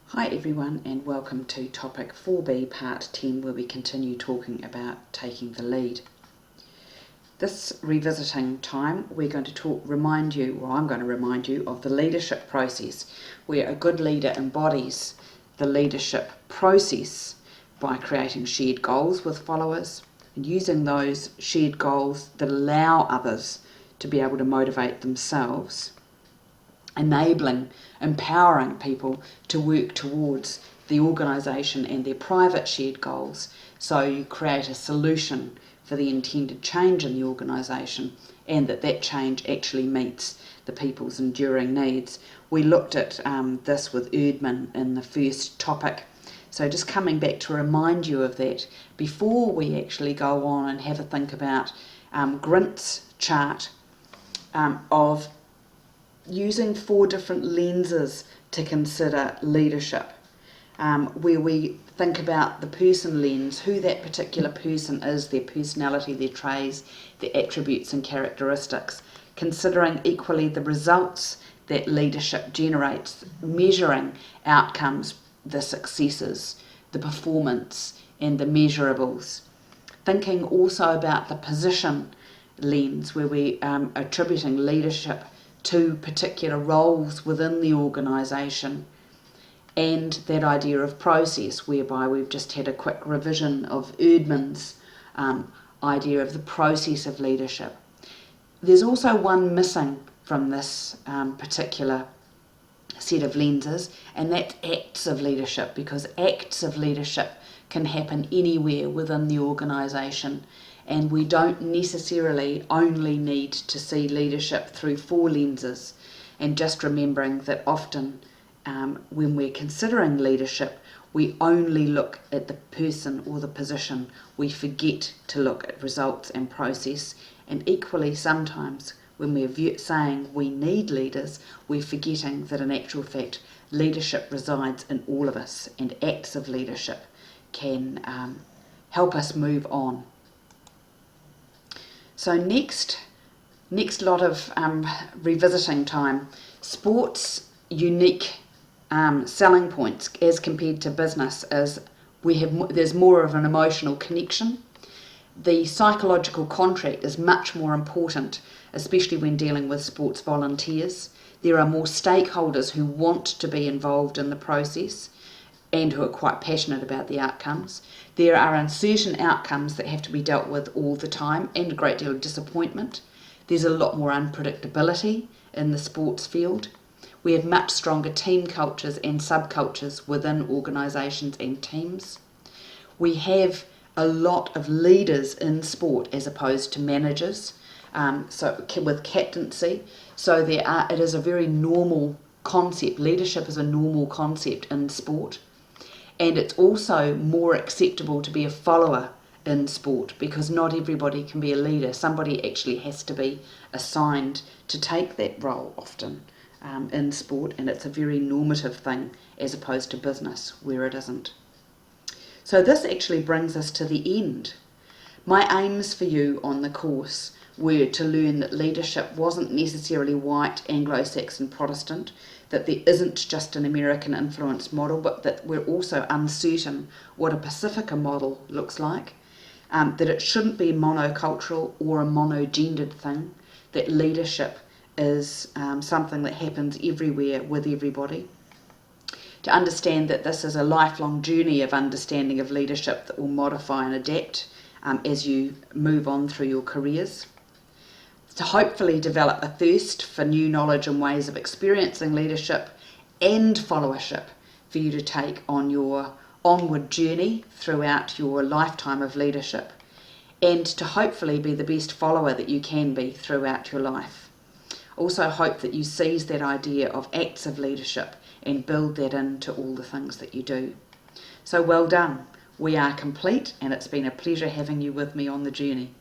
Hi everyone, and welcome to topic 4B part 10, where we continue talking about taking the lead. This revisiting time we're going to remind you of the leadership process, where a good leader embodies the leadership process by creating shared goals with followers and using those shared goals that allow others to be able to motivate themselves, empowering people to work towards the organisation and their private shared goals. So you create a solution for the intended change in the organisation, and that change actually meets the people's enduring needs. We looked at this with Erdman in the first topic. So just coming back to remind you of that before we actually go on and have a think about Grint's chart of using 4 different lenses to consider leadership, where we think about the person lens, who that particular person is, their personality, their traits, their attributes and characteristics, considering equally the results that leadership generates, measuring outcomes, the successes, the performance and the measurables. Thinking also about the position lens, where we are attributing leadership to particular roles within the organisation, and that idea of process, whereby we've just had a quick revision of Erdman's idea of the process of leadership. There's also one missing from this particular set of lenses, and that's acts of leadership, because acts of leadership can happen anywhere within the organisation, and we don't necessarily only need to see leadership through 4 lenses. And just remembering that often when we're considering leadership, we only look at the person or the position. We forget to look at results and process. And equally, sometimes when we're saying we need leaders, we're forgetting that in actual fact leadership resides in all of us, and acts of leadership can help us move on. So next lot of revisiting time, sport's unique selling points as compared to business is there's more of an emotional connection. The psychological contract is much more important, especially when dealing with sports volunteers. There are more stakeholders who want to be involved in the process and who are quite passionate about the outcomes. There are uncertain outcomes that have to be dealt with all the time, and a great deal of disappointment. There's a lot more unpredictability in the sports field. We have much stronger team cultures and subcultures within organisations and teams. We have a lot of leaders in sport as opposed to managers, so with captaincy. So it is a very normal concept. Leadership is a normal concept in sport. And it's also more acceptable to be a follower in sport, because not everybody can be a leader. Somebody actually has to be assigned to take that role often in sport, and it's a very normative thing as opposed to business, where it isn't. So this actually brings us to the end. My aims for you on the course were to learn that leadership wasn't necessarily white, Anglo-Saxon, Protestant, that there isn't just an American influence model, but that we're also uncertain what a Pacifica model looks like, that it shouldn't be monocultural or a monogendered thing, that leadership is something that happens everywhere with everybody. To understand that this is a lifelong journey of understanding of leadership that will modify and adapt as you move on through your careers. To hopefully develop a thirst for new knowledge and ways of experiencing leadership and followership for you to take on your onward journey throughout your lifetime of leadership, and to hopefully be the best follower that you can be throughout your life. Also hope that you seize that idea of acts of leadership and build that into all the things that you do. So well done. We are complete, and it's been a pleasure having you with me on the journey.